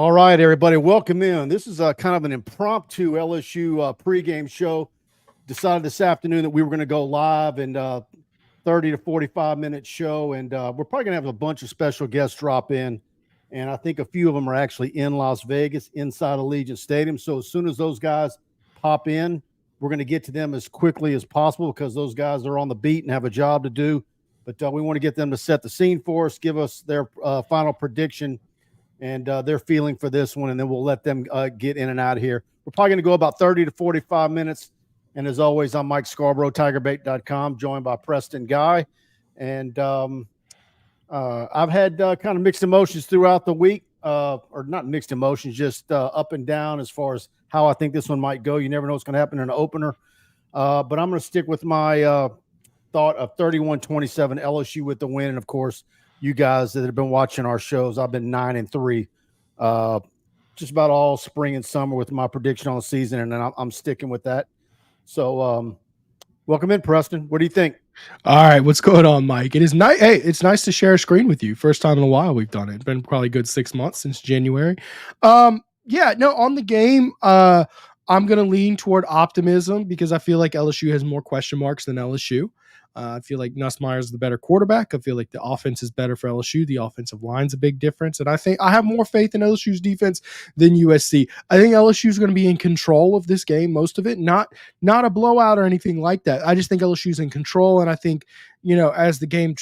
All right, everybody, welcome in. This is kind of an impromptu LSU pregame show. Decided this afternoon that we were going to go live and 30 to 45-minute show, and we're probably going to have a bunch of special guests drop in, and I think a few of them are actually in Las Vegas, inside Allegiant Stadium. So as soon as those guys pop in, we're going to get to them as quickly as possible because those guys are on the beat and have a job to do. But we want to get them to set the scene for us, give us their final prediction and their feeling for this one, and then we'll let them get in and out of here. We're probably going to go about 30 to 45 minutes. And as always, I'm Mike Scarborough, TigerBait.com, joined by Preston Guy. And I've had kind of mixed emotions throughout the week, or not mixed emotions, just up and down as far as how I think this one might go. You never know what's going to happen in an opener. But I'm going to stick with my thought of 31-27 LSU with the win. And, of course, you guys that have been watching our shows, I've been 9-3 just about all spring and summer with my prediction on the season, and then I'm sticking with that. So welcome in, Preston. What do you think? All right, what's going on, Mike? It is nice. Hey, it's nice to share a screen with you. First time in a while we've done it. It's been probably a good 6 months since January. On the game, I'm going to lean toward optimism because I feel like LSU has more question marks than LSU. I feel like Nusmeier is the better quarterback. I feel like the offense is better for LSU. The offensive line's a big difference. And I think I have more faith in LSU's defense than USC. I think LSU is going to be in control of this game, most of it. Not a blowout or anything like that. I just think LSU's in control. And I think, as the game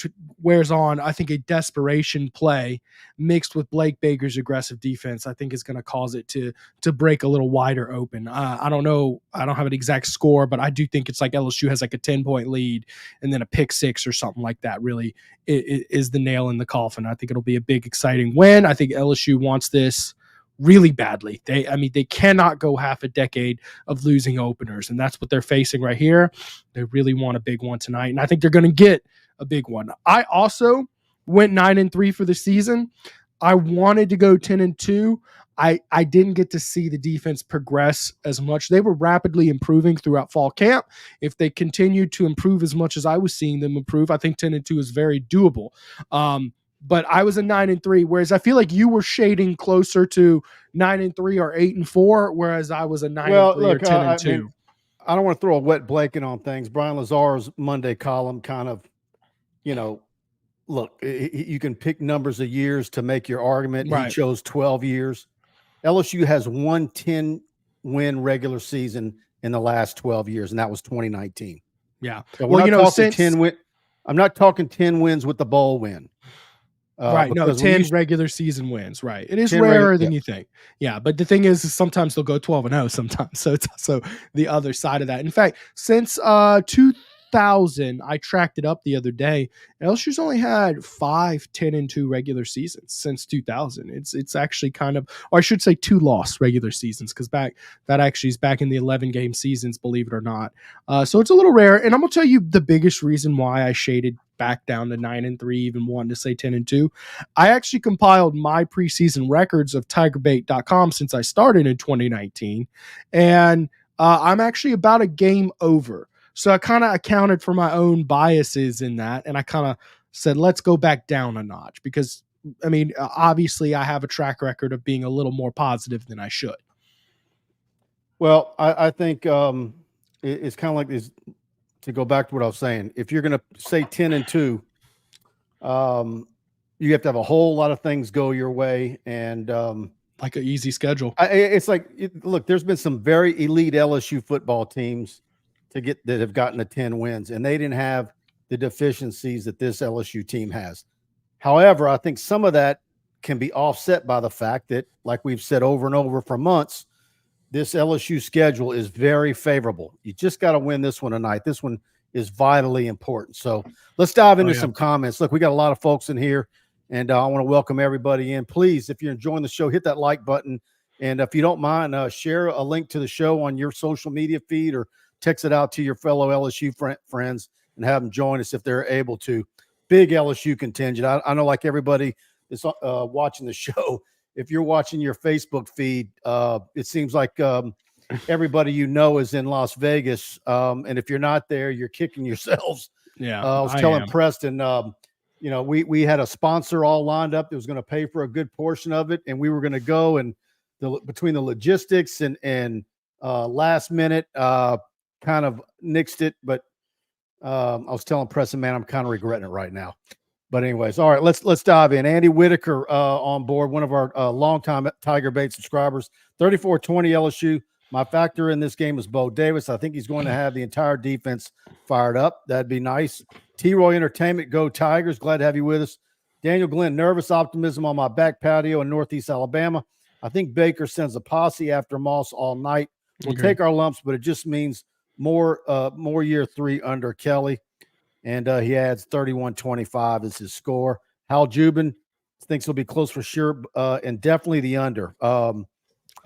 wears on, I think a desperation play mixed with Blake Baker's aggressive defense, I think is going to cause it to break a little wider open. I don't know. I don't have an exact score, but I do think it's like LSU has like a 10-point lead and then a pick six or something like that really is the nail in the coffin. I think it'll be a big, exciting win. I think LSU wants this really badly. They cannot go half a decade of losing openers, and that's what they're facing right here. They really want a big one tonight, and I think they're going to get a big one. I also went 9-3 for the season. I wanted to go 10-2. I didn't get to see the defense progress as much. They were rapidly improving throughout fall camp. If they continued to improve as much as I was seeing them improve, I think 10-2 is very doable. But I was a 9-3, whereas I feel like you were shading closer to 9-3 or 8-4, whereas I was a 9-3 or 10-2. I don't want to throw a wet blanket on things. Brian Lazar's Monday column kind of, look, you can pick numbers of years to make your argument. Right. He chose 12 years. LSU has one 10-win regular season in the last 12 years, and that was 2019. Yeah. So I'm not talking 10 wins with the bowl win. Right. No, 10 regular season wins. Right. It is rarer than you think. Yeah. But the thing is sometimes they'll go 12-0 sometimes. So it's also the other side of that. In fact, since 2000, I tracked it up the other day. LSU's only had 5 10-2 regular seasons since 2000. It's actually kind of, or I should say 2 loss regular seasons, because that actually is back in the 11-game seasons, believe it or not. So it's a little rare. And I'm going to tell you the biggest reason why I shaded back down to 9-3, even wanting to say 10-2. I actually compiled my preseason records of TigerBait.com since I started in 2019. And I'm actually about a game over. So I kind of accounted for my own biases in that. And I kind of said, let's go back down a notch because, obviously I have a track record of being a little more positive than I should. Well, I think it's kind of like this. To go back to what I was saying, if you're going to say 10-2, you have to have a whole lot of things go your way, and like an easy schedule. Look, there's been some very elite LSU football teams that have gotten to 10 wins, and they didn't have the deficiencies that this LSU team has. However, I think some of that can be offset by the fact that, like we've said over and over for months, this LSU schedule is very favorable. You just got to win this one tonight. This one is vitally important. So let's dive into some comments. Look, we got a lot of folks in here, and I want to welcome everybody in. Please, if you're enjoying the show, hit that like button. And if you don't mind, share a link to the show on your social media feed or text it out to your fellow LSU friends and have them join us if they're able to. Big LSU contingent. I know, like everybody that's watching the show, if you're watching your Facebook feed, it seems like everybody is in Las Vegas. And if you're not there, you're kicking yourselves. Yeah. I was telling Preston, we had a sponsor all lined up that was going to pay for a good portion of it, and we were going to go, and between the logistics and last minute kind of nixed it. But I was telling Preston, man, I'm kind of regretting it right now. But anyways, all right, let's dive in. Andy Whitaker on board, one of our longtime TigerBait subscribers. 34-20 LSU. My factor in this game is Bo Davis. I think he's going to have the entire defense fired up. That'd be nice. T-Roy Entertainment, go Tigers. Glad to have you with us. Daniel Glenn, nervous optimism on my back patio in Northeast Alabama. I think Baker sends a posse after Moss all night. We'll take our lumps, but it just means more year 3 under Kelly. And he adds 31-25 is his score. Hal Jubin thinks it'll be close for sure, and definitely the under.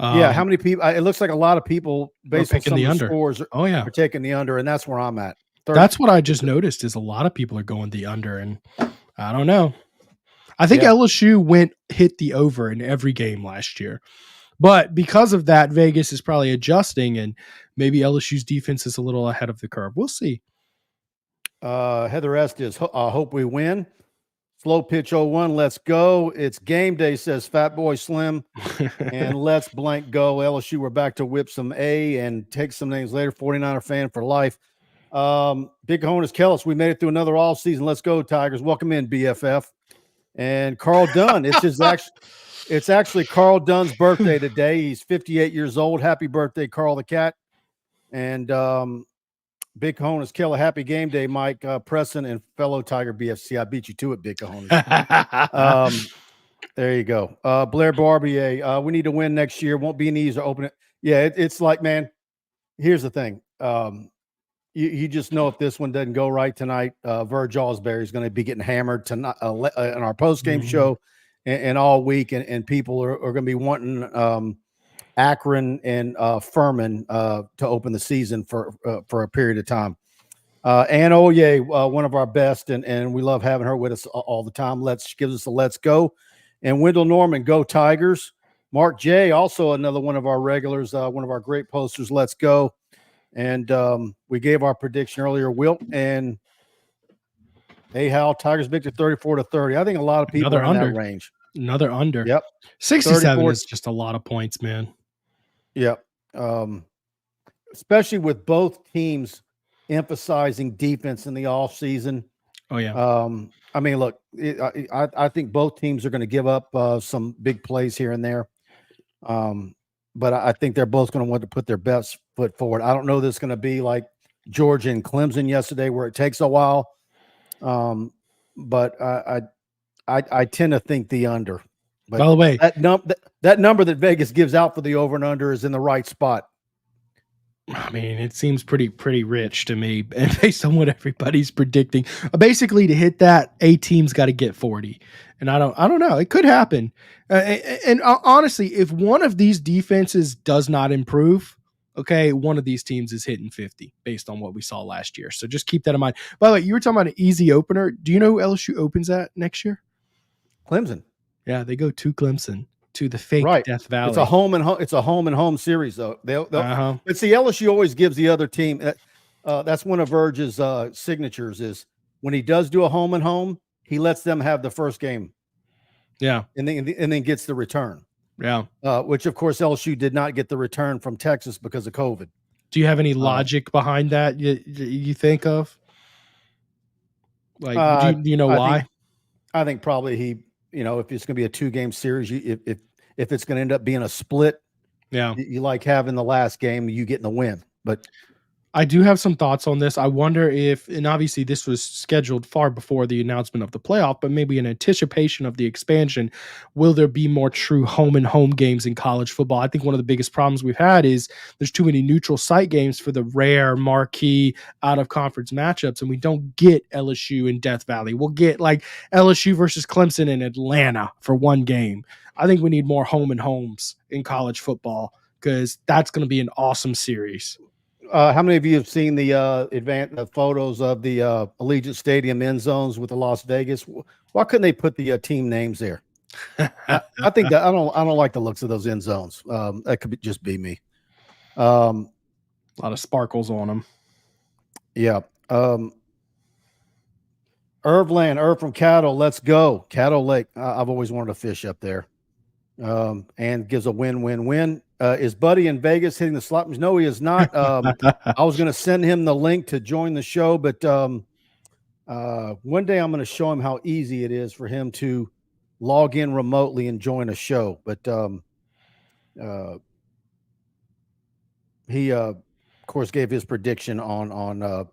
Yeah, how many people? It looks like a lot of people, based on some of the scores, are taking the under, and that's where I'm at. That's what I just noticed is a lot of people are going the under, and I don't know. I think LSU hit the over in every game last year. But because of that, Vegas is probably adjusting, and maybe LSU's defense is a little ahead of the curve. We'll see. Heather Estes, hope we win. Slow pitch 0-1, let's go. It's game day, says Fat Boy Slim. And let's blank go. LSU, we're back to whip some A and take some names later. 49er fan for life. Big Cojones Kellis, we made it through another all season. Let's go, Tigers. Welcome in, BFF. And Carl Dunn, it's actually Carl Dunn's birthday today. He's 58 years old. Happy birthday, Carl the Cat. And Big Cojones Kelly, happy game day, Mike, Preston, and fellow Tiger BFC. I beat you to it, Big Cojones. There you go. Blair Barbier, we need to win next year. Won't be an easy to open it. Yeah, it's like, man, here's the thing. You just know if this one doesn't go right tonight, Verge Osbury is going to be getting hammered tonight in our post-game show and all week, and people are going to be wanting Akron and Furman to open the season for a period of time. Ann Oye, one of our best, and we love having her with us all the time. Gives us a let's go. And Wendell Norman, go Tigers. Mark J, also another one of our regulars, one of our great posters, let's go. And we gave our prediction earlier, Wilt and Hal, Tigers victory 34-30. I think a lot of people are in that range. Another under. Yep. 67 is just a lot of points, man. Yep. Especially with both teams emphasizing defense in the offseason. Oh, yeah. I mean, look, I think both teams are going to give up some big plays here and there. But I think they're both going to want to put their best foot forward. I don't know that it's going to be like Georgia and Clemson yesterday where it takes a while. But I tend to think the under. But by the way, that number that Vegas gives out for the over and under is in the right spot. I mean, it seems pretty rich to me, and based on what everybody's predicting. Basically, to hit that, a team's got to get 40, and I don't know. It could happen. And honestly, if one of these defenses does not improve, okay, one of these teams is hitting 50 based on what we saw last year. So just keep that in mind. By the way, you were talking about an easy opener. Do you know who LSU opens at next year? Clemson. Yeah, they go to Clemson, to the fake Death Valley. It's a home and home series, though. But see, LSU always gives the other team. That's one of Verge's signatures is when he does do a home and home, he lets them have the first game. Yeah, and then gets the return. Yeah, which of course LSU did not get the return from Texas because of COVID. Do you have any logic behind that? You think of? Like, do you know why? I think probably he. If it's going to be a 2-game series, if it's going to end up being a split, you like having the last game, you getting the win. But I do have some thoughts on this. I wonder if, and obviously this was scheduled far before the announcement of the playoff, but maybe in anticipation of the expansion, will there be more true home and home games in college football? I think one of the biggest problems we've had is there's too many neutral site games for the rare marquee out of conference matchups, and we don't get LSU in Death Valley. We'll get like LSU versus Clemson in Atlanta for one game. I think we need more home and homes in college football because that's going to be an awesome series. How many of you have seen the photos of the Allegiant Stadium end zones with the Las Vegas? Why couldn't they put the team names there? I think that I don't like the looks of those end zones. That could just be me. A lot of sparkles on them. Yeah. Irv from Cattle. Let's go. Cattle Lake. I've always wanted to fish up there. And gives a win-win-win. Is Buddy in Vegas hitting the slot machine? No, he is not. I was going to send him the link to join the show, but one day I'm going to show him how easy it is for him to log in remotely and join a show. But he, of course, gave his prediction on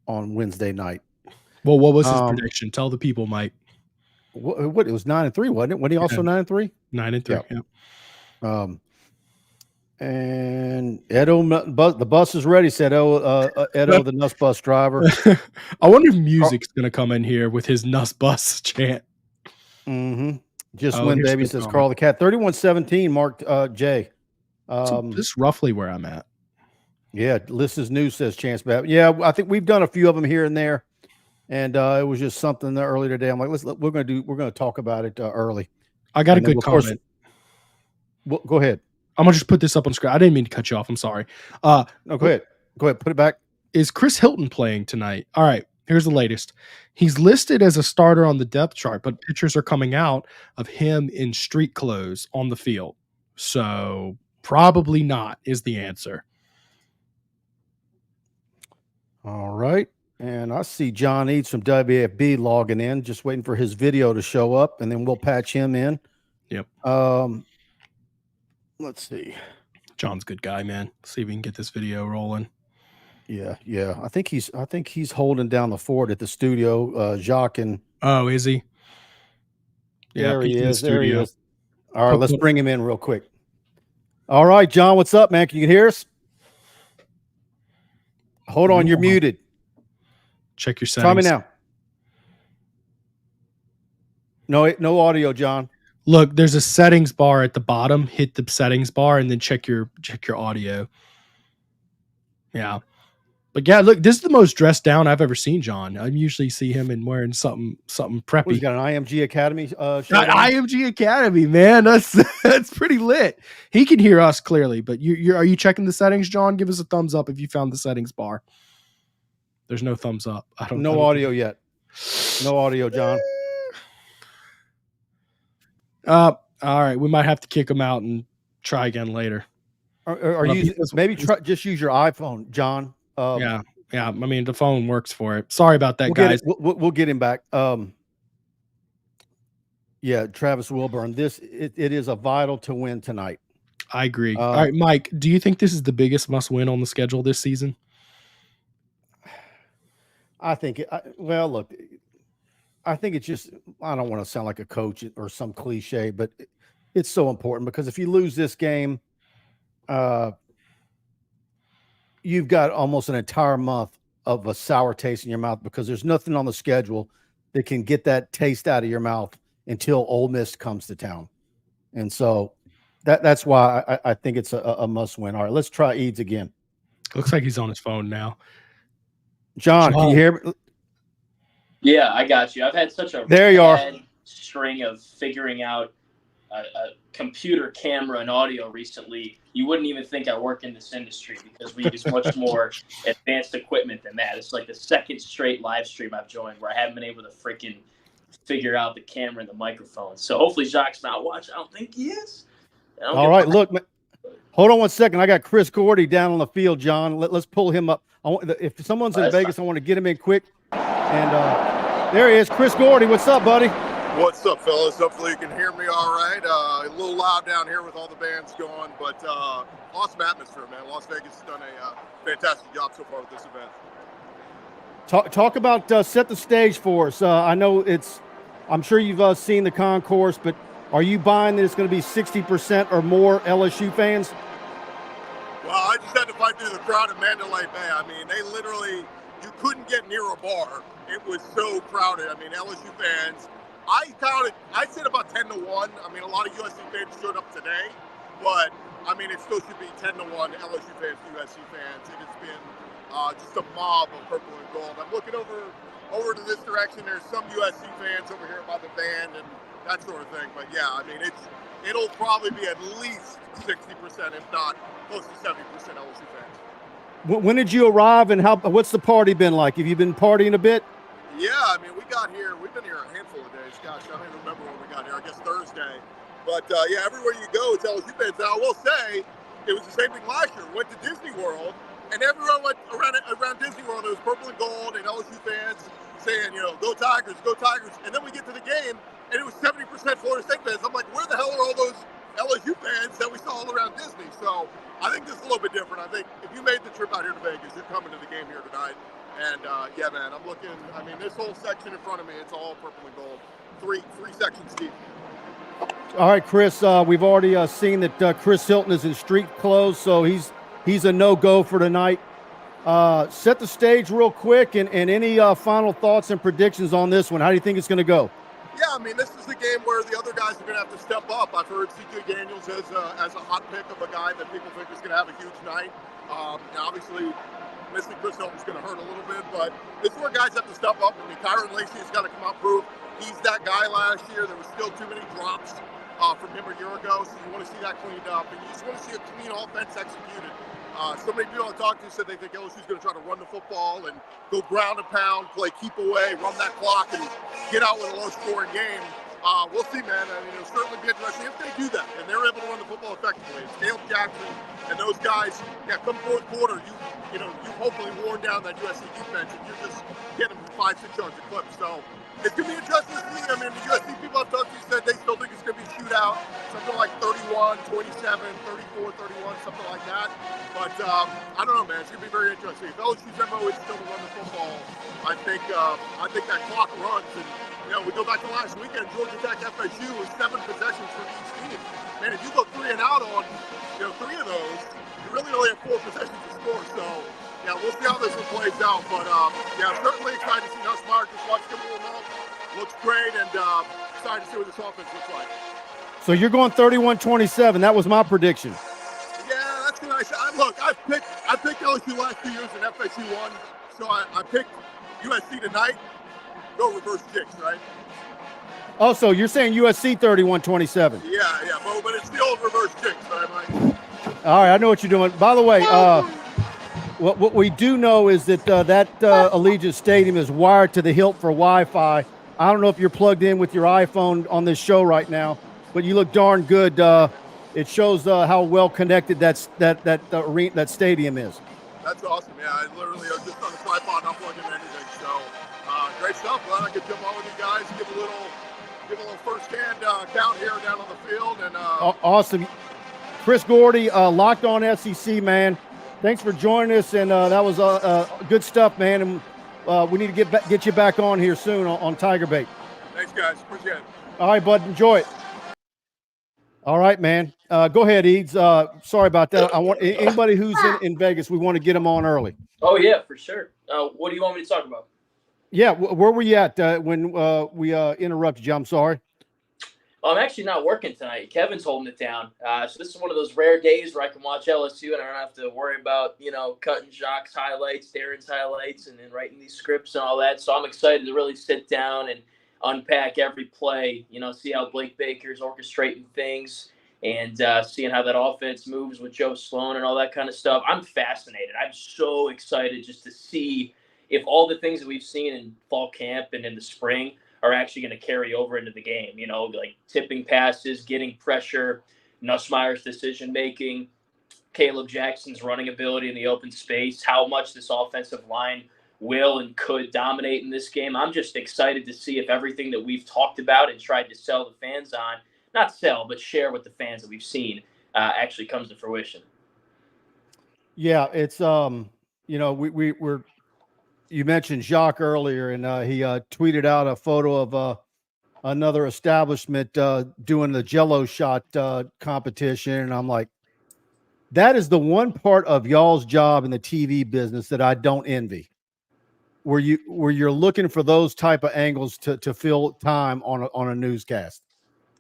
Wednesday night. Well, what was his prediction? Tell the people, Mike. What it was 9-3, wasn't it? Wasn't he also 9-3? 9-3. Yeah. And Edo, the bus is ready, said Edo, the Nuss bus driver. I wonder if music's going to come in here with his Nuss bus chant. Just win, baby, says Carl the Cat. 31-17 marked Jay. This is roughly where I'm at. Yeah, List is new, says Chance Babb. Yeah, I think we've done a few of them here and there. And it was just something earlier today. I'm like, we're going to talk about it early. I got a good comment. Go ahead. I'm going to just put this up on screen. I didn't mean to cut you off. I'm sorry. No, go ahead. Go ahead. Put it back. Is Chris Hilton playing tonight? All right. Here's the latest. He's listed as a starter on the depth chart, but pictures are coming out of him in street clothes on the field. So probably not is the answer. All right. And I see John Eads from WFB logging in, just waiting for his video to show up, and then we'll patch him in. Yep. Let's see. John's a good guy, man. See if we can get this video rolling. Yeah. I think he's holding down the fort at the studio. Jacques and is he? Yeah, there he is. There he is. All right, let's bring him in real quick. All right, John, what's up, man? Can you hear us? Hold on, you're muted. Check your settings. Try me now. No audio, John. Look, there's a settings bar at the bottom. Hit the settings bar and then check your audio. Yeah. But yeah, look, this is the most dressed down I've ever seen John. I usually see him in wearing something preppy. He's got an IMG Academy shirt. IMG Academy, man. That's pretty lit. He can hear us clearly, but are you checking the settings, John? Give us a thumbs up if you found the settings bar. There's no thumbs up. No audio yet. No audio, John. All right. We might have to kick him out and try again later. Are you just use your iPhone, John? Yeah. I mean, the phone works for it. Sorry about that, guys. We'll get him back. Yeah, Travis Wilburn. It is a vital to win tonight. I agree. All right, Mike, do you think this is the biggest must win on the schedule this season? I think look, I think it's just, I don't want to sound like a coach or some cliche, but it's so important because if you lose this game, you've got almost an entire month of a sour taste in your mouth because there's nothing on the schedule that can get that taste out of your mouth until Ole Miss comes to town. And so that's why I think it's a must win. All right, let's try Eads again. Looks like he's on his phone now. John, can you hear me? Yeah, I got you. I've had such a bad string of figuring out a computer camera and audio recently. You wouldn't even think I work in this industry because we use much more advanced equipment than that. It's like the second straight live stream I've joined where I haven't been able to freaking figure out the camera and the microphone. So hopefully Jacques not watching. I don't think he is. All right, look, hold on 1 second. I got Chris Gordy down on the field, John. Let's pull him up. If someone's in Vegas, I want to get him in quick. And there he is, Chris Gordy. What's up, buddy? What's up, fellas? Hopefully you can hear me all right. A little loud down here with all the bands going, but awesome atmosphere, man. Las Vegas has done a fantastic job so far with this event. Talk about set the stage for us. I know I'm sure you've seen the concourse, but are you buying that it's going to be 60% or more LSU fans? Well, I just had to fight through the crowd at Mandalay Bay. I mean, you couldn't get near a bar. It was so crowded. I mean, LSU fans, I said about 10 to 1. I mean, a lot of USC fans showed up today, but I mean, it still should be 10 to 1 LSU fans, USC fans. It has been just a mob of purple and gold. I'm looking over to this direction. There's some USC fans over here by the band and that sort of thing. But yeah, I mean, it'll probably be at least 60%, if not close to 70% LSU fans. When did you arrive, and what's the party been like? Have you been partying a bit? Yeah, I mean, we've been here a handful of days. Gosh, I don't even remember when we got here. I guess Thursday. But yeah, everywhere you go, it's LSU fans. Now, I will say, it was the same thing last year. Went to Disney World, and everyone went around Disney World. It was purple and gold, and LSU fans saying, go Tigers, go Tigers. And then we get to the game, and it was 70% Florida State fans. I'm like, where the hell are all those LSU fans that we saw all around Disney? So I think this is a little bit different. I think if you made the trip out here to Vegas, you're coming to the game here tonight. And yeah, man, I'm looking. I mean, this whole section in front of me, it's all purple and gold. Three sections deep. All right, Chris. We've already seen that Chris Hilton is in street clothes, so he's a no-go for tonight. Set the stage real quick, and any final thoughts and predictions on this one. How do you think it's going to go? Yeah, I mean, this is the game where the other guys are going to have to step up. I've heard C.J. Daniels as a hot pick of a guy that people think is going to have a huge night. Obviously, missing Chris Hilton's going to hurt a little bit, but this is where guys have to step up. I mean, Kyron Lacey has got to come out and prove he's that guy last year. There was still too many drops from him a year ago, so you want to see that cleaned up, and you just want to see a clean offense executed. So many people I talked to said they think LSU's going to try to run the football and go ground and pound, play keep away, run that clock, and get out with a low-scoring game. We'll see, man. I mean, it'll certainly be interesting if they do that, and they're able to run the football effectively. It's Caleb Jackson and those guys. Yeah, come fourth quarter, you hopefully worn down that USC defense, and you're just getting 5-6 yards a clip. So it's going to be interesting to see. I mean, the USC people I've talked to said they still think it's going to be a shootout, something like 31-27, 34-31, something like that. But I don't know, man. It's going to be very interesting. If LSU's MO is still to run the football, I think that clock runs. And we go back to last weekend. Georgia Tech FSU was 7 possessions for each team. Man, if you go 3 and out on 3 of those, you really only have 4 possessions to score. So yeah, we'll see how this one plays out. But yeah, I'm certainly excited to see Nusmeier. Just watch him a little. Looks great, and excited to see what this offense looks like. So you're going 31-27. That was my prediction. Yeah, that's nice. I picked LSU last 2 years, and FSU won. So I picked USC tonight. Go reverse kicks, right? Oh, so you're saying USC 31-27. Yeah, but it's still reverse kicks, right, Mike? All right, I know what you're doing. By the way, what we do know is that Allegiant Stadium is wired to the hilt for Wi-Fi. I don't know if you're plugged in with your iPhone on this show right now, but you look darn good. It shows how well connected that stadium is. That's awesome. Yeah, I literally are just on the tripod, not plugging in anything. So great stuff. Glad I could jump on with you guys, give a little first-hand count here down on the field. And awesome. Chris Gordy, Locked On SEC, man. Thanks for joining us, and that was good stuff, man. And we need to get you back on here soon on TigerBait. Thanks, guys. Appreciate it. All right, bud. Enjoy it. All right, man. Go ahead, Eads. Sorry about that. I want anybody who's in Vegas, we want to get them on early. Oh, yeah, for sure. What do you want me to talk about? Yeah, where were you at when we interrupted you? I'm sorry. Well, I'm actually not working tonight. Kevin's holding it down. So this is one of those rare days where I can watch LSU and I don't have to worry about, cutting Jacques' highlights, Darren's highlights, and then writing these scripts and all that. So I'm excited to really sit down and unpack every play, see how Blake Baker's orchestrating things and seeing how that offense moves with Joe Sloan and all that kind of stuff. I'm fascinated. I'm so excited just to see if all the things that we've seen in fall camp and in the spring are actually going to carry over into the game, like tipping passes, getting pressure, Nusmeier's decision-making, Caleb Jackson's running ability in the open space, how much this offensive line will and could dominate in this game. I'm just excited to see if everything that we've talked about and tried to sell the fans on, not sell, but share with the fans that we've seen actually comes to fruition. Yeah, it's, we're you mentioned Jacques earlier, and he tweeted out a photo of another establishment doing the Jello shot competition, and I'm like, that is the one part of y'all's job in the TV business that I don't envy. Where you're looking for those type of angles to fill time on a newscast.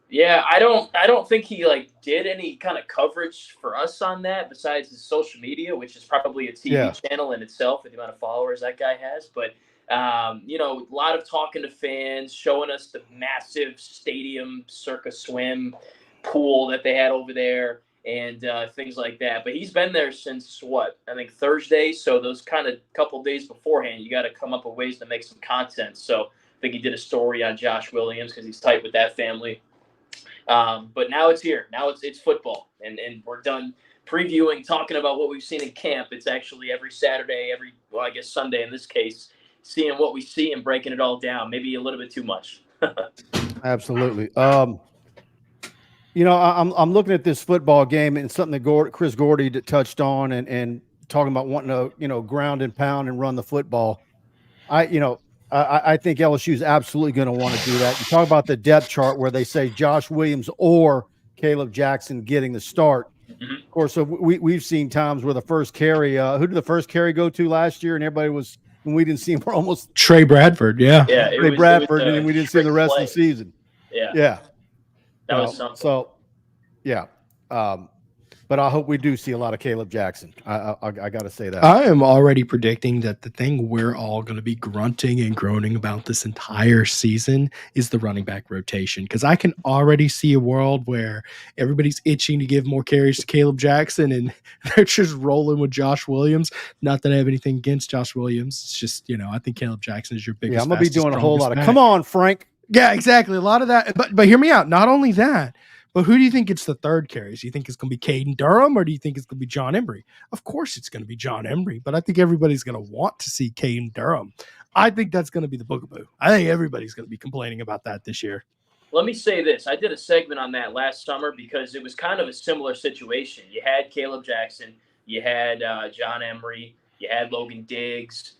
Yeah, I don't think he did any kind of coverage for us on that besides his social media, which is probably a TV channel in itself with the amount of followers that guy has. But a lot of talking to fans, showing us the massive stadium circa swim pool that they had over there. and things like that. But he's been there since I think Thursday. So those kind of couple days beforehand, you got to come up with ways to make some content. So I think he did a story on Josh Williams because he's tight with that family. But now it's here. Now it's football, and we're done previewing, talking about what we've seen in camp. It's actually every Saturday, I guess Sunday in this case, seeing what we see and breaking it all down. Maybe a little bit too much. Absolutely. I'm looking at this football game and something that Chris Gordy touched on and talking about wanting to, ground and pound and run the football. I think LSU is absolutely going to want to do that. You talk about the depth chart where they say Josh Williams or Caleb Jackson getting the start. Mm-hmm. Of course, so we've seen times where the first carry, who did the first carry go to last year? And everybody was, when we didn't see him for almost Trey Bradford. Yeah. Trey Bradford, and then we didn't see him the rest of the season. Yeah. That was something. So, yeah. But I hope we do see a lot of Caleb Jackson. I got to say that. I am already predicting that the thing we're all going to be grunting and groaning about this entire season is the running back rotation, because I can already see a world where everybody's itching to give more carries to Caleb Jackson and they're just rolling with Josh Williams. Not that I have anything against Josh Williams. It's just, I think Caleb Jackson is your biggest. Yeah, I'm going to be doing a whole lot of, back. Come on, Frank. Yeah, exactly. A lot of that. But hear me out. Not only that, but who do you think gets the third carries? Do you think it's going to be Caden Durham, or do you think it's going to be John Embry? Of course it's going to be John Embry, but I think everybody's going to want to see Caden Durham. I think that's going to be the boogaboo. I think everybody's going to be complaining about that this year. Let me say this. I did a segment on that last summer because it was kind of a similar situation. You had Caleb Jackson. You had John Embry. You had Logan Diggs.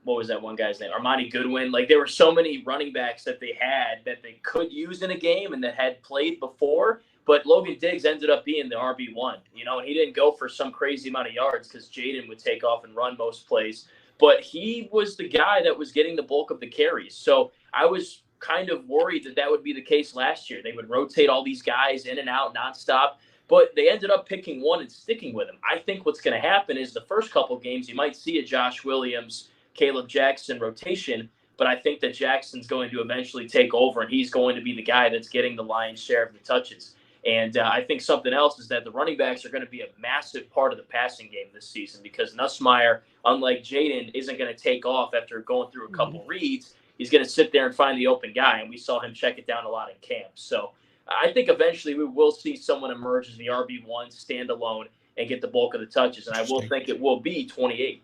What was that one guy's name? Armani Goodwin. Like, there were so many running backs that they had that they could use in a game and that had played before. But Logan Diggs ended up being the RB1, and he didn't go for some crazy amount of yards because Jaden would take off and run most plays. But he was the guy that was getting the bulk of the carries. So I was kind of worried that would be the case last year. They would rotate all these guys in and out nonstop. But they ended up picking one and sticking with him. I think what's going to happen is the first couple games, you might see a Josh Williams, Caleb Jackson rotation, but I think that Jackson's going to eventually take over, and he's going to be the guy that's getting the lion's share of the touches. And I think something else is that the running backs are going to be a massive part of the passing game this season, because Nusmeier, unlike Jaden, isn't going to take off after going through a couple reads. He's going to sit there and find the open guy, and we saw him check it down a lot in camp. So I think eventually we will see someone emerge as the RB1, stand alone, and get the bulk of the touches. And I will think it will be 28.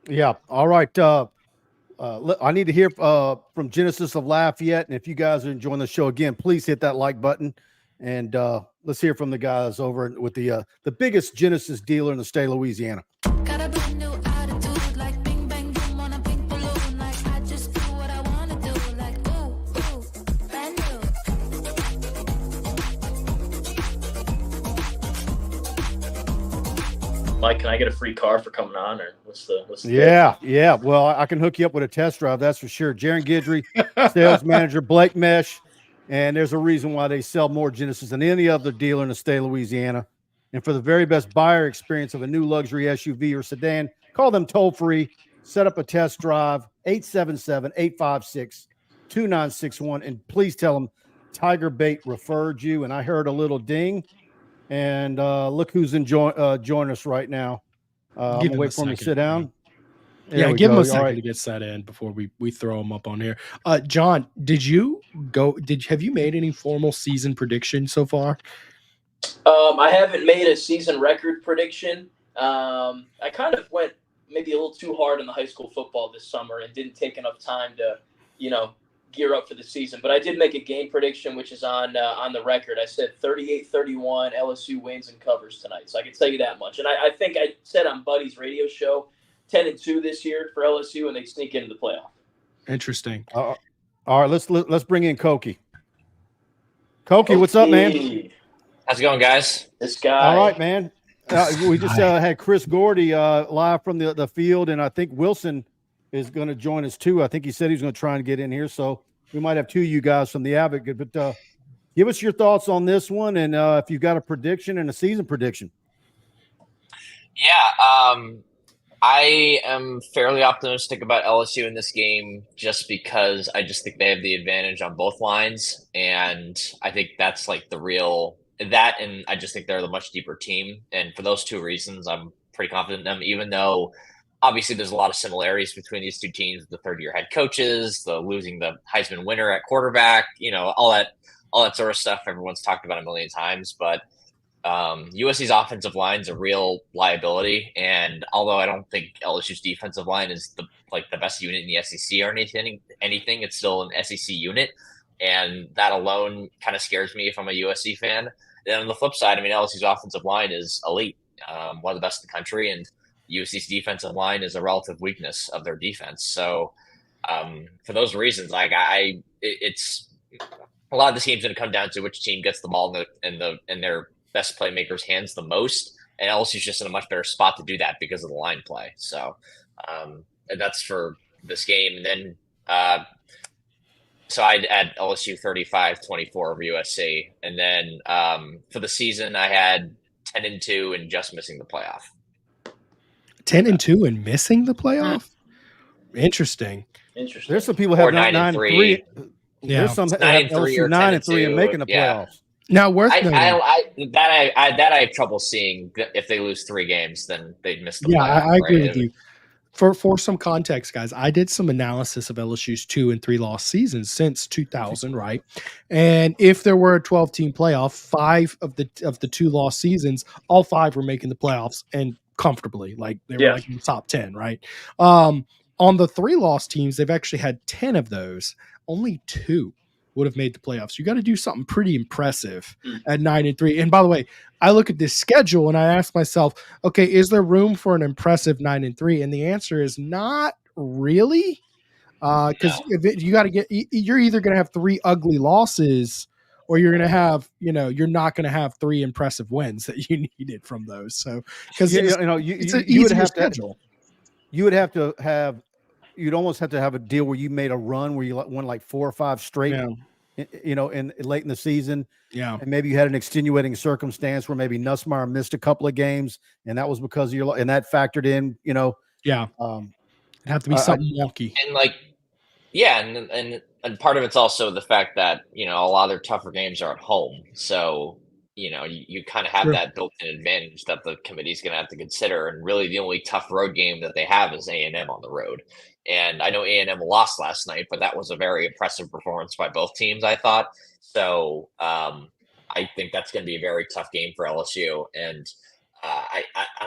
Yeah. All right. I need to hear from Genesis of Lafayette. And if you guys are enjoying the show, again, please hit that like button. And let's hear from the guys over with the biggest Genesis dealer in the state of Louisiana. Got a brand new attitude, like bing bang boom on a pink balloon. Like I just do what I want to do. Like ooh, brand new. Mike, can I get a free car for coming on, or what's the Yeah. Well, I can hook you up with a test drive, that's for sure. Jaron Guidry, sales manager, Blake Mesh, and there's a reason why they sell more Genesis than any other dealer in the state of Louisiana. And for the very best buyer experience of a new luxury SUV or sedan, call them toll-free, set up a test drive, 877-856-2961, and please tell them TigerBait referred you. And I heard a little ding. And look who's joining us right now. I'm going to wait for him to sit down. Yeah, give him a second to get set in before we throw him up on here. John, have you made any formal season predictions so far? I haven't made a season record prediction. I kind of went maybe a little too hard on the high school football this summer and didn't take enough time to, gear up for the season. But I did make a game prediction, which is on the record. I said 38-31 LSU wins and covers tonight. So I can tell you that much. And I think I said on Buddy's radio show 10-2 this year for LSU, and they sneak into the playoff. Interesting. All right, let's bring in Koki. Koki, what's up, man? How's it going, guys? This guy. All right, man. We just had Chris Gordy live from the field, and I think Wilson is going to join us too. I think he said he was going to try and get in here, so we might have two of you guys from the Advocate. But give us your thoughts on this one, and if you've got a prediction and a season prediction. Yeah, I am fairly optimistic about LSU in this game just because I just think they have the advantage on both lines, and I think that's like the real that, and I just think they're the much deeper team. And for those two reasons, I'm pretty confident in them, even though obviously there's a lot of similarities between these two teams, the third-year head coaches, the losing the Heisman winner at quarterback, all that sort of stuff everyone's talked about a million times. But USC's offensive line is a real liability, and although I don't think LSU's defensive line is the best unit in the SEC or anything, it's still an SEC unit, and that alone kind of scares me if I'm a USC fan. Then on the flip side, I mean, LSU's offensive line is elite, one of the best in the country, and USC's defensive line is a relative weakness of their defense. So for those reasons, it's a lot of the team's going to come down to which team gets the ball in their best playmakers' hands the most, and LSU's just in a much better spot to do that because of the line play. So, and that's for this game. And then, so I'd add LSU 35-24 over USC. And then for the season, I had 10-2 and just missing the playoff. 10-2 and missing the playoff? Interesting. There's some people have 9-3. Yeah. There's some that have LSU 9-3 and making the playoffs. Now, worth noting. I have trouble seeing if they lose 3 games, then they'd miss the playoff. Yeah, I agree with you. For some context, guys, I did some analysis of LSU's 2 and 3 loss seasons since 2000, right? And if there were a 12-team playoff, 5 of the 2 loss seasons, all 5 were making the playoffs and comfortably, like they were like in the top 10, right? On the 3 loss teams, they've actually had 10 of those. Only 2 would have made the playoffs. You got to do something pretty impressive at 9-3. And by the way, I look at this schedule and I ask myself, okay, is there room for an impressive 9-3? And the answer is not really, because you got to you're either going to have 3 ugly losses, or you're going to have, you're not going to have 3 impressive wins that you needed from those. So, because you would have schedule. You'd almost have to have a deal where you made a run where you won like 4 or 5 straight, in late in the season. Yeah. And maybe you had an extenuating circumstance where maybe Nusmeier missed a couple of games and that was because of and that factored in, Yeah. It'd have to be something wonky. And and part of it's also the fact that, a lot of their tougher games are at home. So, you kind of have that built-in advantage that the committee's going to have to consider. And really the only tough road game that they have is A&M on the road. And I know A&M lost last night, but that was a very impressive performance by both teams, I thought. So I think that's going to be a very tough game for LSU. And I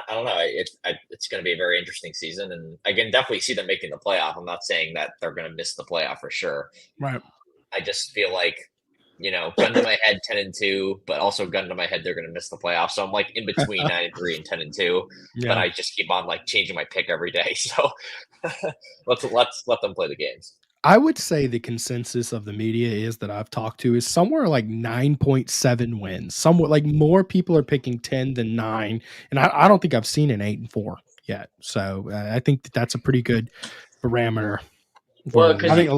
don't know. It's going to be a very interesting season. And I can definitely see them making the playoff. I'm not saying that they're going to miss the playoff for sure. Right. I just feel like, gun to my head 10-2, but also gun to my head they're going to miss the playoffs. So I'm like in between 9-3 and 10-2, but I just keep on like changing my pick every day. So let's let them play the games. I would say the consensus of the media is that I've talked to is somewhere like 9.7 wins. Somewhat like more people are picking 10 than 9, and I don't think I've seen an 8-4 yet. So I think that's a pretty good parameter. Well, I think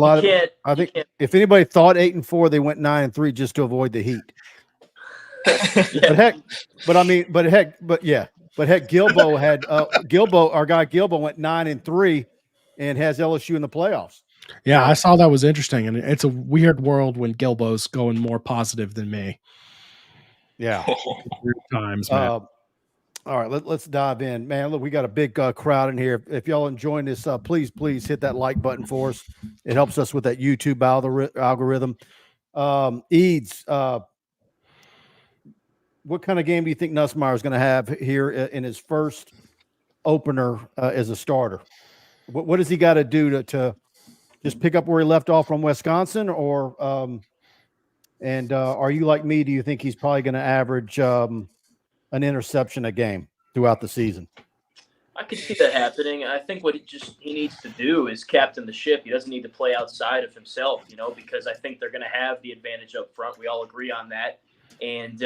I think if anybody thought 8-4, they went 9-3 just to avoid the heat. But heck, Gilbo had our guy Gilbo went 9-3 and has LSU in the playoffs. Yeah, I saw that was interesting, and it's a weird world when Gilbo's going more positive than me. Yeah, weird times, man. All right, let's dive in, man. Look, we got a big crowd in here. If y'all enjoying this, please hit that like button for us. It helps us with that YouTube algorithm. Eads, what kind of game do you think Nusmeier is going to have here in his first opener as a starter? What does he got to do to just pick up where he left off from Wisconsin, or are you like me? Do you think he's probably going to average an interception a game throughout the season? I could see that happening. I think what he needs to do is captain the ship. He doesn't need to play outside of himself, because I think they're going to have the advantage up front. We all agree on that. And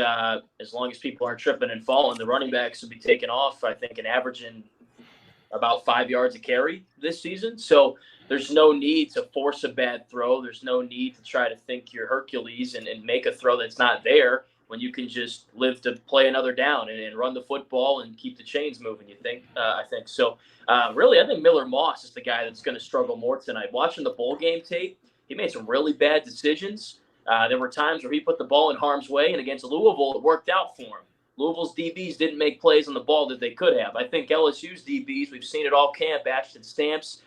as long as people aren't tripping and falling, the running backs will be taking off, I think, and averaging about 5 yards a carry this season. So there's no need to force a bad throw. There's no need to try to think you're Hercules and make a throw that's not there, when you can just live to play another down and run the football and keep the chains moving, I think. So, really, I think Miller Moss is the guy that's going to struggle more tonight. Watching the bowl game tape, he made some really bad decisions. There were times where he put the ball in harm's way, and against Louisville, it worked out for him. Louisville's DBs didn't make plays on the ball that they could have. I think LSU's DBs, we've seen it all camp, Ashton Stamps,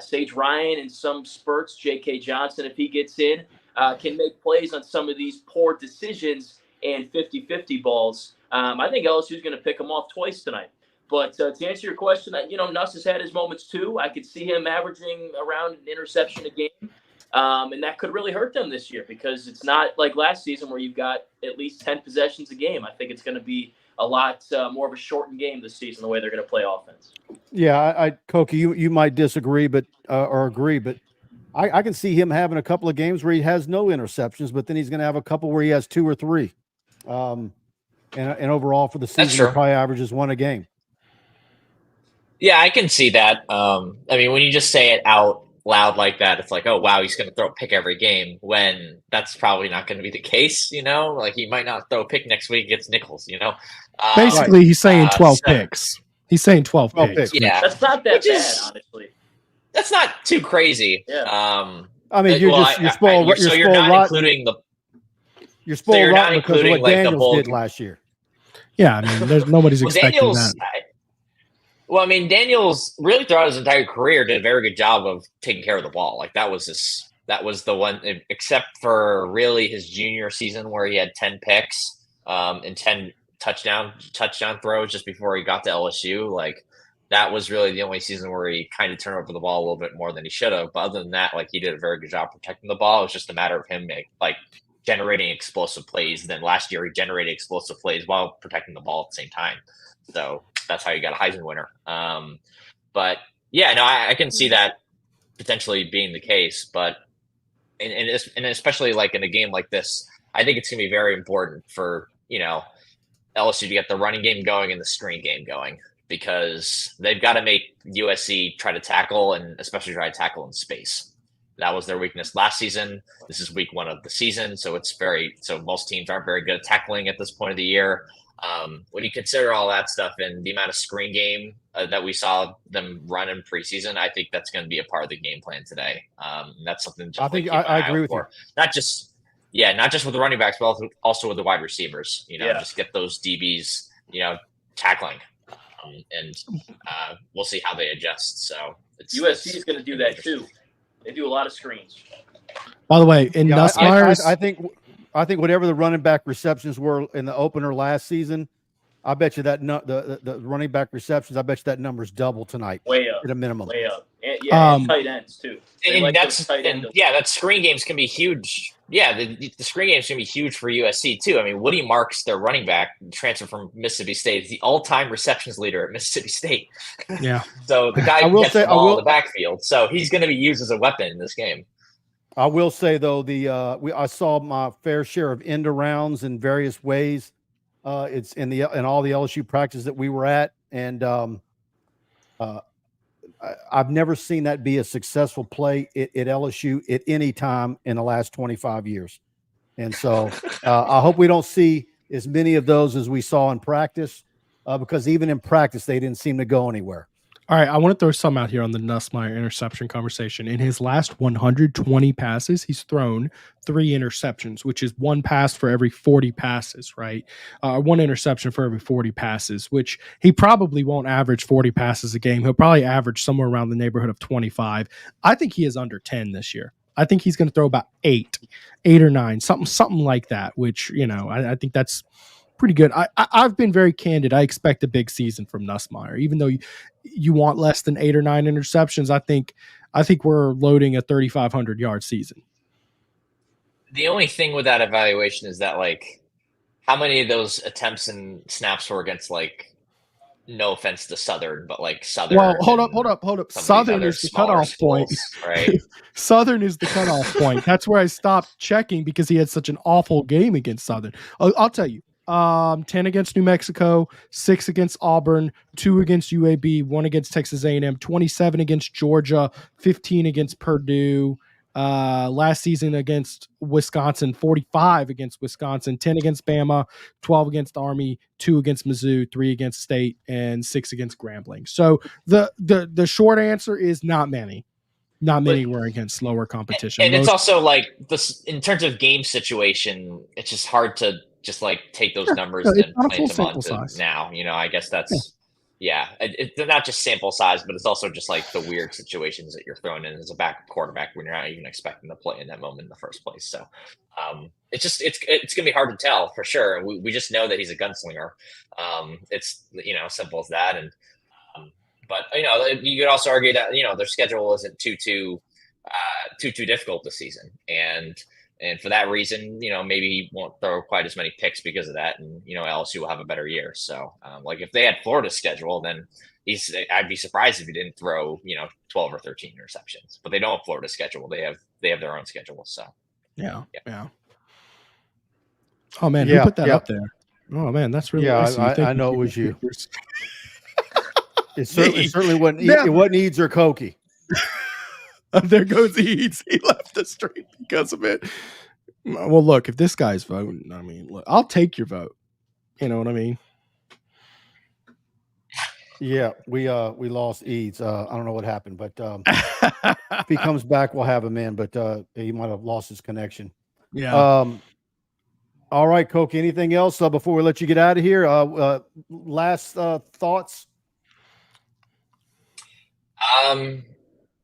Sage Ryan in some spurts, J.K. Johnson, if he gets in, can make plays on some of these poor decisions and 50-50 balls. I think LSU's going to pick them off twice tonight. But to answer your question, Nuss has had his moments too. I could see him averaging around an interception a game. And that could really hurt them this year because it's not like last season where you've got at least 10 possessions a game. I think it's going to be a lot more of a shortened game this season, the way they're going to play offense. Yeah, Koki, you might disagree, but or agree, but I can see him having a couple of games where he has no interceptions, but then he's going to have a couple where he has 2 or 3. And overall for the season, he probably averages 1 a game. Yeah, I can see that. I mean, when you just say it out loud like that, it's like, oh wow, he's going to throw a pick every game, when that's probably not going to be the case. Like he might not throw a pick next week against Nichols. Basically, he's saying 12 picks. He's saying 12 picks. Yeah, that's not that bad, honestly. That's not too crazy. Yeah. I mean, you're spoiled. You're not including the. You're spoiled rotten because of what like Daniels did last year. Yeah, I mean, there's nobody's expecting that. Well, I mean, Daniels really throughout his entire career did a very good job of taking care of the ball. Like that was the one, except for really his junior season where he had 10 picks and 10 touchdown throws just before he got to LSU. Like that was really the only season where he kind of turned over the ball a little bit more than he should have. But other than that, like he did a very good job protecting the ball. It was just a matter of him generating explosive plays. And then last year he generated explosive plays while protecting the ball at the same time. So that's how you got a Heisman winner. But yeah, no, I can see that potentially being the case. But and especially like in a game like this, I think it's going to be very important for LSU to get the running game going and the screen game going, because they've got to make USC try to tackle, and especially try to tackle in space. That was their weakness last season. This is week 1 of the season, so most teams aren't very good at tackling at this point of the year. When you consider all that stuff and the amount of screen game that we saw them run in preseason, I think that's going to be a part of the game plan today. And that's something I think I agree with you. Not just with the running backs, but also with the wide receivers. Just get those DBs, tackling, and we'll see how they adjust. So USC is going to do that too. They do a lot of screens. By the way, in Nusmeier's, I think whatever the running back receptions were in the opener last season, I bet you that the running back receptions, I bet you that number's double tonight. Way up. At a minimum. Way up. And tight ends too. That screen games can be huge. Yeah, the screen games can be huge for USC too. I mean, Woody Marks, their running back, transfer from Mississippi State, is the all-time receptions leader at Mississippi State. Yeah. So the guy who gets the ball in the backfield. So he's going to be used as a weapon in this game. I will say though, I saw my fair share of end arounds in various ways. It's in all the LSU practices that we were at, and I've never seen that be a successful play at LSU at any time in the last 25 years. And so I hope we don't see as many of those as we saw in practice, because even in practice they didn't seem to go anywhere. All right, I want to throw some out here on the Nusmeier interception conversation. In his last 120 passes, he's thrown 3 interceptions, which is 1 pass for every 40 passes, right? 1 interception for every 40 passes, which he probably won't average 40 passes a game. He'll probably average somewhere around the neighborhood of 25. I think he is under 10 this year. I think he's going to throw about 8 or 9, something like that, which, I think that's pretty good. I've been very candid. I expect a big season from Nusmeier, even though you want less than 8 or 9 interceptions. I think we're loading a 3,500 yard season. The only thing with that evaluation is that, like, how many of those attempts and snaps were against, like, no offense to Southern, but like Southern. Well, hold up. Southern is the cutoff point, right? Southern is the cutoff point. That's where I stopped checking because he had such an awful game against Southern. I'll tell you. 10 against New Mexico, 6 against Auburn, 2 against UAB, 1 against Texas A&M, 27 against Georgia, 15 against Purdue. Last season against Wisconsin, 45 against Wisconsin, 10 against Bama, 12 against Army, 2 against Mizzou, 3 against State, and 6 against Grambling. So the short answer is not many. Not many were against lower competition. And it's also like this in terms of game situation, it's just hard to just like take those numbers and plant them onto now. I guess that's it's not just sample size, but it's also just like the weird situations that you're thrown in as a backup quarterback when you're not even expecting to play in that moment in the first place. So it's gonna be hard to tell for sure. We just know that he's a gunslinger. It's simple as that. And but you could also argue that their schedule isn't too difficult this season, and for that reason, maybe he won't throw quite as many picks because of that, and LSU will have a better year. So like if they had Florida's schedule, then I'd be surprised if he didn't throw 12 or 13 interceptions. But they don't have Florida's schedule; they have their own schedule. So yeah. Oh man, who put that up there? Oh man, that's really nice. I know it was you. It certainly wasn't. It wasn't Eads or Koki. There goes Eads. He left the stream because of it. Well, look, if this guy's voting, I mean, look, I'll take your vote. You know what I mean? Yeah, we lost Eads. I don't know what happened, but if he comes back, we'll have him in. But he might have lost his connection. Yeah. All right, Koki. Anything else before we let you get out of here? Last thoughts.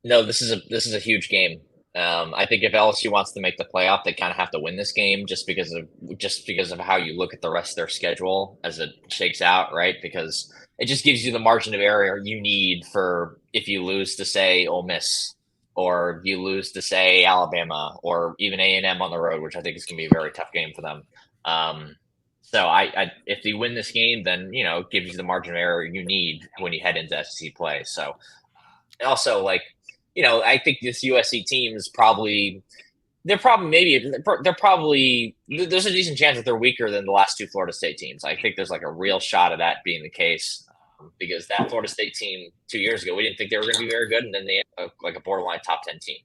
No, this is a huge game. I think if LSU wants to make the playoff, they kind of have to win this game just because of how you look at the rest of their schedule as it shakes out, right? Because it just gives you the margin of error you need for if you lose to say Ole Miss, or you lose to say Alabama, or even A&M on the road, which I think is going to be a very tough game for them. So if they win this game, then it gives you the margin of error you need when you head into SEC play. So. And also, like, I think this USC team is there's a decent chance that they're weaker than the last two Florida State teams. I think there's like a real shot of that being the case because that Florida State team 2 years ago, we didn't think they were going to be very good. And then they had a borderline top 10 team.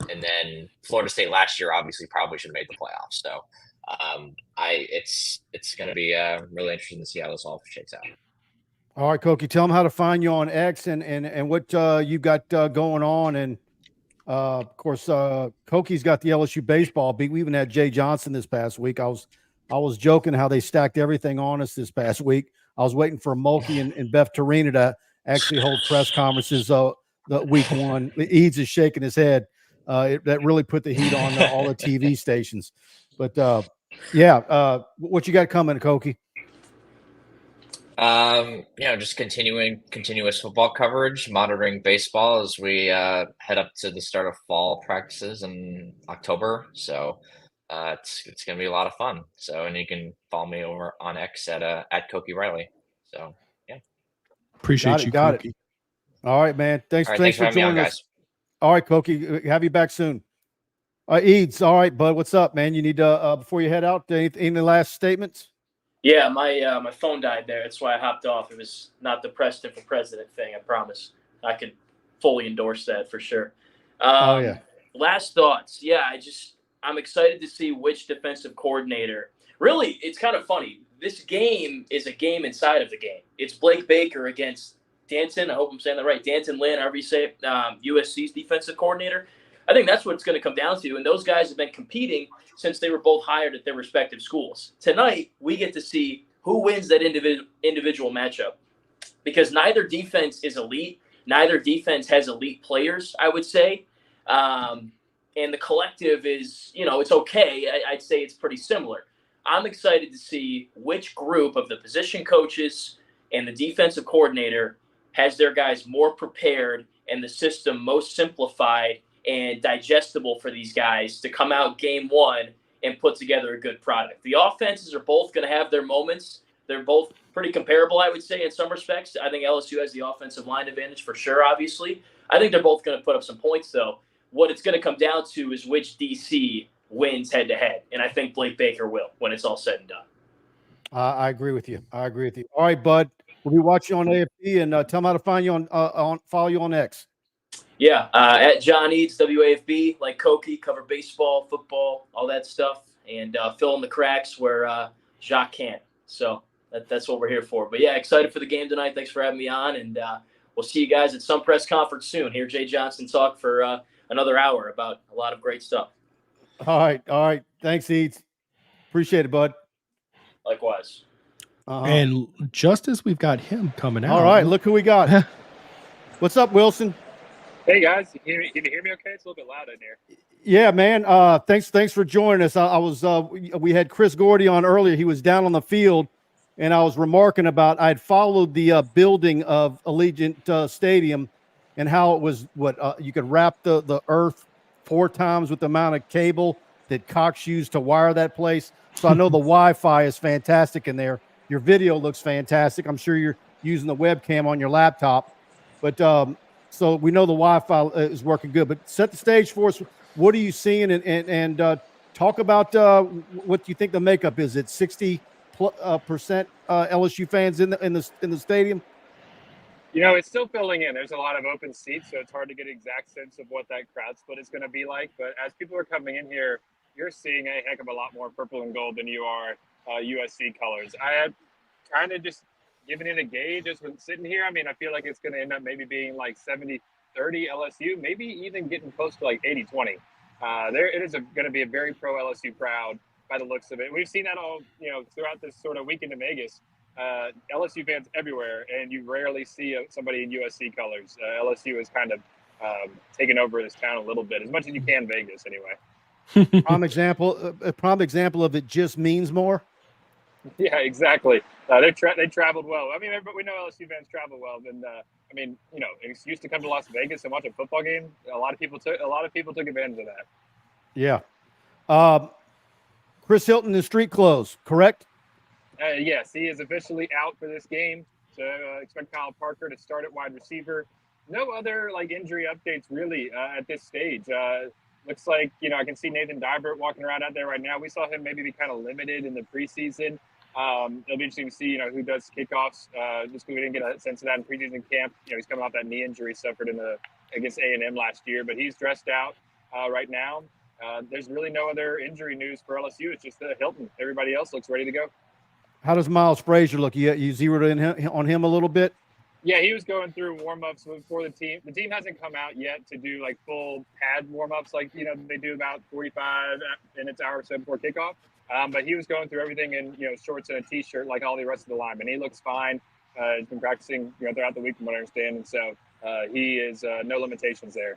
And then Florida State last year obviously probably should have made the playoffs. So it's going to be really interesting to see how this all shakes out. All right, Koki, tell them how to find you on X and what you've got going on. And, of course, Koki's got the LSU baseball beat. We even had Jay Johnson this past week. I was joking how they stacked everything on us this past week. I was waiting for Mulkey and Beth Torina to actually hold press conferences the week one. Eads is shaking his head. That really put the heat on all the TV stations. But, what you got coming, Koki? Just continuous football coverage, monitoring baseball as we head up to the start of fall practices in October. So it's going to be a lot of fun. So, and you can follow me over on X at Koki Riley. So, yeah. Appreciate you, Koki. All right, man. Thanks for joining us. Guys. All right, Koki. Have you back soon. Eads. All right, bud. What's up, man? You need before you head out, any last statements? Yeah, my phone died there. That's why I hopped off. It was not the Preston for President thing, I promise. I could fully endorse that for sure. Last thoughts. Yeah, I'm excited to see which defensive coordinator. Really, it's kind of funny. This game is a game inside of the game. It's Blake Baker against Danton. I hope I'm saying that right. Danton Lynn, however you say it, USC's defensive coordinator. I think that's what it's going to come down to. And those guys have been competing since they were both hired at their respective schools. Tonight, we get to see who wins that individual matchup because neither defense is elite. Neither defense has elite players, I would say. And the collective is, it's okay. I'd say it's pretty similar. I'm excited to see which group of the position coaches and the defensive coordinator has their guys more prepared and the system most simplified and digestible for these guys to come out game one and put together a good product. The offenses are both going to have their moments. They're both pretty comparable, I would say, in some respects. I think LSU has the offensive line advantage for sure, obviously. I think they're both going to put up some points, though. What it's going to come down to is which DC wins head-to-head, and I think Blake Baker will when it's all said and done. I agree with you. All right, bud. We'll be watching on AFB, and tell them how to find you follow you on X. Yeah, at John Eads, WAFB, like Koki, cover baseball, football, all that stuff, and fill in the cracks where Jacques can't. So that's what we're here for. But, yeah, excited for the game tonight. Thanks for having me on, and we'll we'll see you guys at some press conference soon. Hear Jay Johnson talk for another hour about a lot of great stuff. All right. Thanks, Eads. Appreciate it, bud. Likewise. And just as we've got him coming out. All right, look who we got. What's up, Wilson? Hey guys, can you hear me okay? It's a little bit loud in here. Yeah, man. Thanks for joining us. I was we had Chris Gordy on earlier. He was down on the field, and I was remarking about I had followed the building of Allegiant Stadium and how it was you could wrap the earth 4 times with the amount of cable that Cox used to wire that place. So I know the Wi-Fi is fantastic in there. Your video looks fantastic. I'm sure you're using the webcam on your laptop, but so we know the Wi-Fi is working good. But set the stage for us. What are you seeing, and talk about what you think the makeup is? It's 60% LSU fans in the stadium. You know, it's still filling in. There's a lot of open seats, so it's hard to get an exact sense of what that crowd split is going to be like. But as people are coming in here, you're seeing a heck of a lot more purple and gold than you are USC colors. I had kind of just given it a gauge just when sitting here. I mean, I feel like it's going to end up maybe being like 70-30 LSU, maybe even getting close to like 80-20. It is going to be a very pro LSU crowd by the looks of it. We've seen that all, throughout this sort of weekend in Vegas. LSU fans everywhere, and you rarely see somebody in USC colors. LSU is kind of taking over this town a little bit, as much as you can Vegas anyway. Prime example of it just means more. Yeah, exactly. They traveled well. I mean, we know LSU fans travel well. And it's used to come to Las Vegas and watch a football game. A lot of people took advantage of that. Yeah. Chris Hilton in street clothes, correct? Yes, he is officially out for this game. So expect Kyle Parker to start at wide receiver. No other injury updates really at this stage. Looks like, I can see Nathan Dybert walking around out there right now. We saw him maybe be kind of limited in the preseason. It'll be interesting to see, who does kickoffs. Just because we didn't get a sense of that in preseason camp. He's coming off that knee injury suffered against A&M last year, but he's dressed out right now. There's really no other injury news for LSU. It's just Hilton. Everybody else looks ready to go. How does Miles Frazier look? You zeroed in on him a little bit? Yeah, he was going through warm-ups before the team. The team hasn't come out yet to do full pad warm-ups they do about 45 minutes, hour or so before kickoff. But he was going through everything in shorts and a t-shirt like all the rest of the linemen. He looks fine. He's been practicing throughout the week from what I understand, and so he is no limitations there.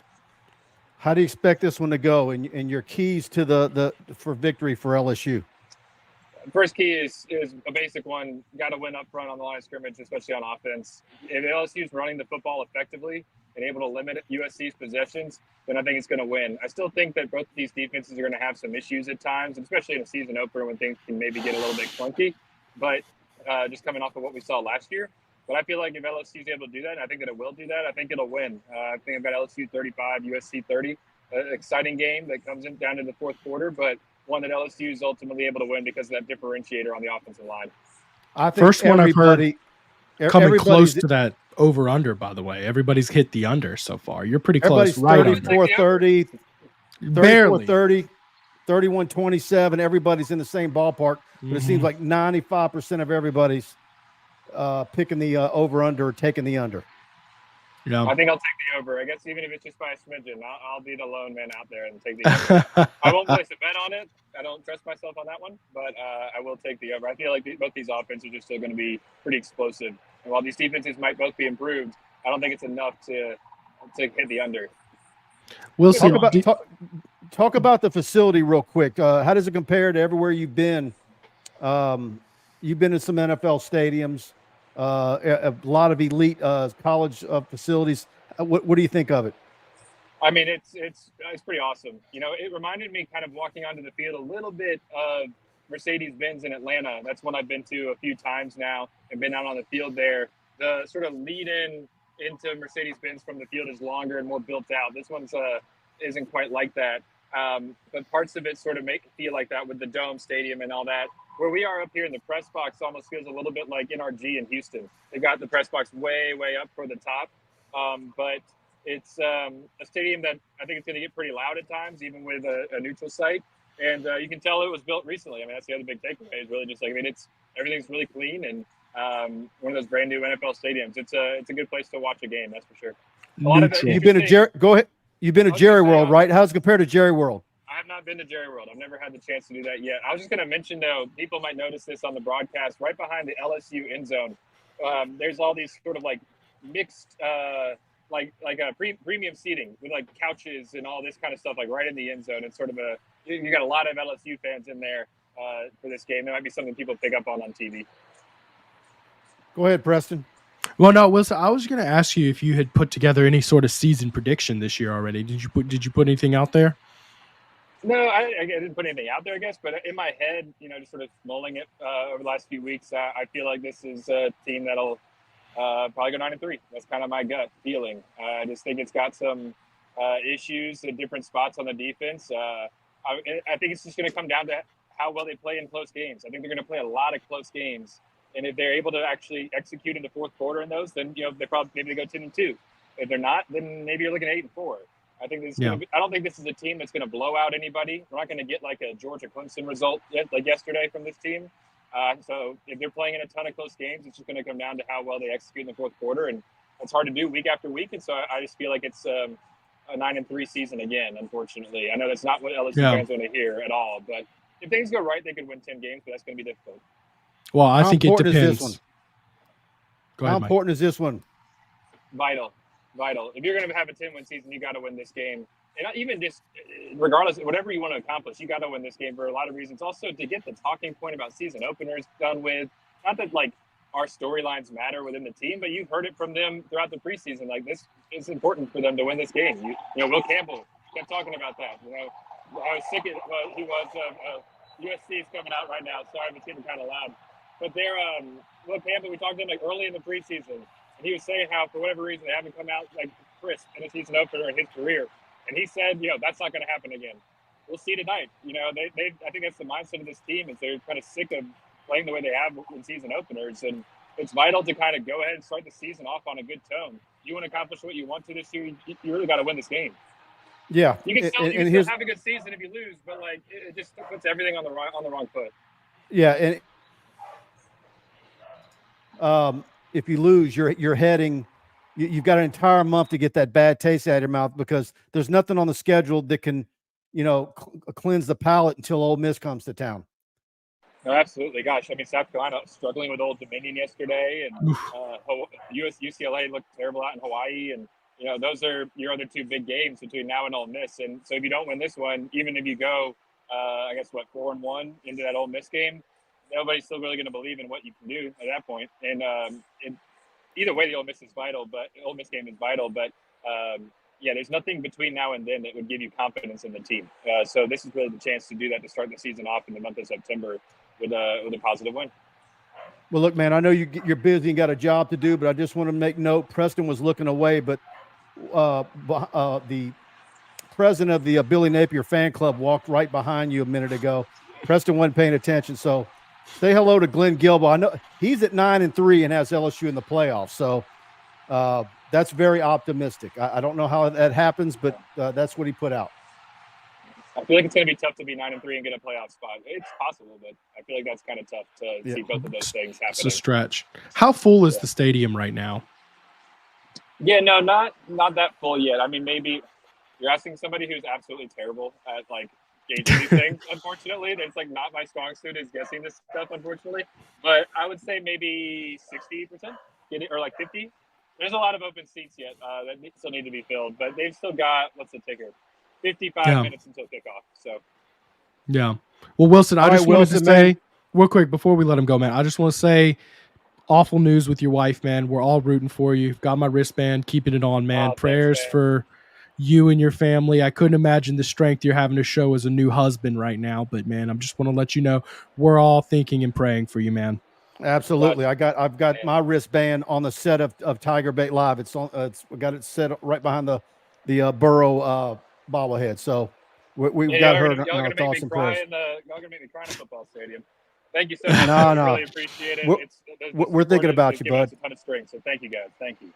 How do you expect this one to go? And your keys to for victory for LSU? First key is a basic one. Got to win up front on the line of scrimmage, especially on offense. If LSU is running the football effectively and able to limit USC's possessions, then I think it's going to win. I still think that both of these defenses are going to have some issues at times, especially in a season opener when things can maybe get a little bit clunky. But just coming off of what we saw last year. But I feel like if LSU is able to do that, and I think that it will do that, I think it'll win. I think I've got LSU 35, USC 30. Exciting game that comes in down to the fourth quarter, but one that LSU is ultimately able to win because of that differentiator on the offensive line. I think first one I've heard coming close to that over-under, by the way. Everybody's hit the under so far. You're pretty close. Right 34-30, 34-30, 31-27. Everybody's in the same ballpark, but it seems like 95% of everybody's picking the over-under or taking the under. Yeah. I think I'll take the over. I guess even if it's just by a smidgen, I'll be the lone man out there and take the over. I won't place a bet on it. I don't trust myself on that one, but I will take the over. I feel like both these offenses are still going to be pretty explosive. And while these defenses might both be improved, I don't think it's enough to hit the under. We'll see. Talk about the facility real quick. How does it compare to everywhere you've been? You've been in some NFL stadiums. A lot of elite college facilities. What do you think of it? I mean, it's pretty awesome. It reminded me kind of walking onto the field a little bit of Mercedes-Benz in Atlanta. That's one I've been to a few times now and been out on the field there. The sort of lead-in into Mercedes-Benz from the field is longer and more built out. This one's isn't quite like that. But parts of it sort of make it feel like that with the Dome Stadium and all that. Where we are up here in the press box almost feels a little bit like NRG in Houston. They got the press box way, way up for the top. But it's a stadium that I think it's going to get pretty loud at times, even with a neutral site. And you can tell it was built recently. I mean, that's the other big takeaway is really just everything's really clean and one of those brand new NFL stadiums. It's a good place to watch a game. That's for sure. A lot of it, Neutral. You've been to Jerry. Go ahead. You've been to I was gonna Jerry say, World, right? How's it compared to Jerry World? I have not been to Jerry World. I've never had the chance to do that yet. I was just going to mention, though, people might notice this on the broadcast. Right behind the LSU end zone, there's all these sort of like mixed, premium seating with like couches and all this kind of stuff, like right in the end zone. It's sort of you got a lot of LSU fans in there for this game. That might be something people pick up on TV. Go ahead, Preston. Well, no, Wilson, I was going to ask you if you had put together any sort of season prediction this year already. Did you put anything out there? No, I didn't put anything out there, I guess. But in my head, just sort of mulling it over the last few weeks, I feel like this is a team that'll probably go 9-3. That's kind of my gut feeling. I just think it's got some issues at different spots on the defense. I think it's just going to come down to how well they play in close games. I think they're going to play a lot of close games. And if they're able to actually execute in the fourth quarter in those, then they probably maybe they go 10-2. If they're not, then maybe you're looking at 8-4. I think this. I don't think this is a team that's going to blow out anybody. We're not going to get like a Georgia Clemson result like yesterday from this team. So if they're playing in a ton of close games, it's just going to come down to how well they execute in the fourth quarter, and it's hard to do week after week. And so I just feel like it's a 9-3 season again. Unfortunately, I know that's not what LSU fans want to hear at all. But if things go right, they could win 10 games, but that's going to be difficult. Well, I think it depends. Go ahead, How important is this one? Vital. If you're going to have a 10-win season, you got to win this game. And even just regardless of whatever you want to accomplish, you got to win this game for a lot of reasons. Also, to get the talking point about season openers done with, not that like our storylines matter within the team, but you've heard it from them throughout the preseason. Like this is important for them to win this game. Will Campbell kept talking about that. I was sick of he was USC is coming out right now. Sorry if it's getting kind of loud. But they're Will Campbell, we talked to him like early in the preseason, and he was saying how for whatever reason they haven't come out like crisp in a season opener in his career. And he said, that's not going to happen again. We'll see tonight. I think that's the mindset of this team is they're kind of sick of playing the way they have in season openers, and it's vital to kind of go ahead and start the season off on a good tone. You want to accomplish what you want to this year, you really got to win this game. Yeah, you can still have a good season if you lose, but like it just puts everything on the wrong foot. Yeah, and if you lose, you're heading. You've got an entire month to get that bad taste out of your mouth because there's nothing on the schedule that can, cleanse the palate until Ole Miss comes to town. No, absolutely. Gosh, I mean, South Carolina struggling with Old Dominion yesterday, and UCLA looked terrible out in Hawaii, and those are your other two big games between now and Ole Miss. And so if you don't win this one, even if you go, 4-1 into that Ole Miss game, nobody's still really going to believe in what you can do at that point. And either way, the Ole Miss game is vital. But there's nothing between now and then that would give you confidence in the team. So this is really the chance to do that, to start the season off in the month of September with a positive win. Well, look, man, I know you're busy and got a job to do, but I just want to make note. Preston was looking away, but the president of the Billy Napier fan club walked right behind you a minute ago. Preston wasn't paying attention, so say hello to Glenn Gilbo. I know he's at 9-3 and has LSU in the playoffs, so that's very optimistic. I don't know how that happens, but that's what he put out. I feel like it's going to be tough to be 9-3 and get a playoff spot. It's possible, but I feel like that's kind of tough to see both of those things happening. It's a stretch. How full is the stadium right now? Yeah, no, not that full yet. I mean, maybe you're asking somebody who's absolutely terrible at like gauging these things. Unfortunately, that's like not my strong suit is guessing this stuff. Unfortunately, but I would say maybe 60%, or like 50. There's a lot of open seats yet that still need to be filled, but they've still got 55 minutes until kickoff. So, yeah. Well, Wilson, I just wanted to say man, real quick before we let him go, man. I just want to say, awful news with your wife, man. We're all rooting for you. Got my wristband, keeping it on, man. Prayers for you and your family. I couldn't imagine the strength you're having to show as a new husband right now, but man, I just want to let you know we're all thinking and praying for you, man. Absolutely. I've got my wristband on the set of TigerBait Live. We got it set right behind the Burrow bobblehead. So we've got her. Y'all gonna make me cry in a football stadium. Thank you so much. No. I really appreciate it. We're thinking about you, bud. A ton of strength. So thank you, guys. Thank you.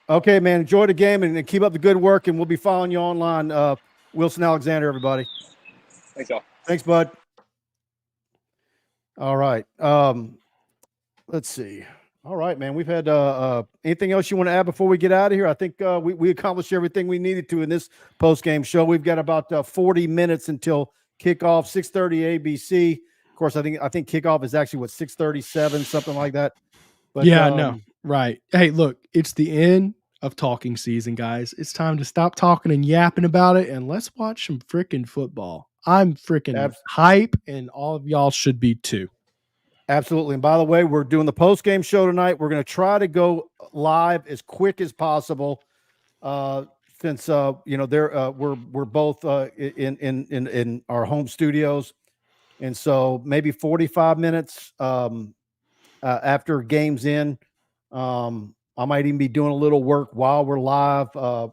Okay, man. Enjoy the game and keep up the good work. And we'll be following you online. Wilson Alexander, everybody. Thanks, y'all. Thanks, bud. All right. Let's see. All right, man. We've had anything else you want to add before we get out of here? I think we accomplished everything we needed to in this post-game show. We've got about 40 minutes until kickoff, 6:30 ABC. Of course, I think kickoff is actually 6:37, something like that. But yeah, no, right. Hey, look, it's the end of talking season, guys. It's time to stop talking and yapping about it, and let's watch some freaking football. I'm freaking hype, and all of y'all should be too. Absolutely. And by the way, we're doing the post-game show tonight. We're going to try to go live as quick as possible. Since we're both in our home studios, and so maybe 45 minutes after games in, I might even be doing a little work while we're live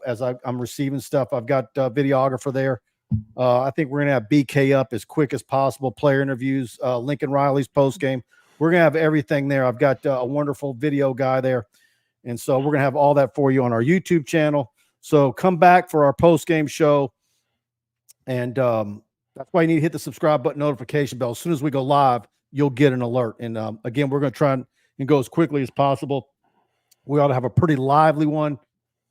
as I'm receiving stuff. I've got a videographer there. I think we're going to have BK up as quick as possible, player interviews, Lincoln Riley's post game. We're going to have everything there. I've got a wonderful video guy there. And so we're going to have all that for you on our YouTube channel. So come back for our post game show. And that's why you need to hit the subscribe button, notification bell. As soon as we go live, you'll get an alert. And again, we're going to try and go as quickly as possible. We ought to have a pretty lively one.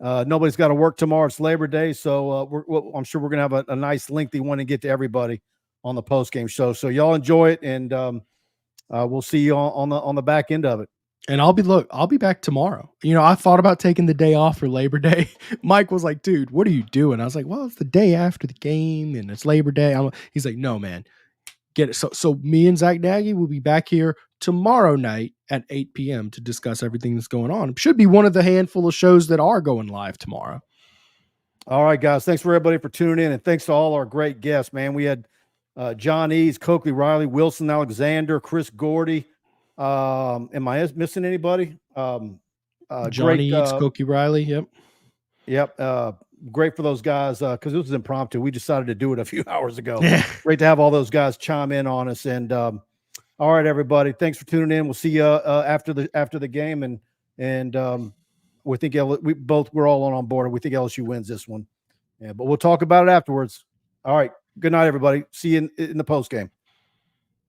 Nobody's got to work tomorrow. It's Labor Day, so I'm sure we're going to have a nice, lengthy one and get to everybody on the post-game show. So y'all enjoy it, and we'll see you on the back end of it. And I'll be back tomorrow. You know, I thought about taking the day off for Labor Day. Mike was like, dude, what are you doing? I was like, well, it's the day after the game, and it's Labor Day. He's like, no, man, get it. So me and Zach Nagy will be back here tomorrow night at 8 p.m. to discuss everything that's going on. It should be one of the handful of shows that are going live tomorrow. All right, guys. Thanks for everybody for tuning in, and thanks to all our great guests, man. We had John Eads, Koki Riley, Wilson Alexander, Chris Gordy. Am I missing anybody? John Eads, Koki Riley. Yep. Great for those guys because it was impromptu. We decided to do it a few hours ago. Great to have all those guys chime in on us. And all right, everybody, thanks for tuning in. We'll see you after the game, and we think we're all on board. We think LSU wins this one. Yeah, but we'll talk about it afterwards. All right. Good night, everybody. See you in the post game.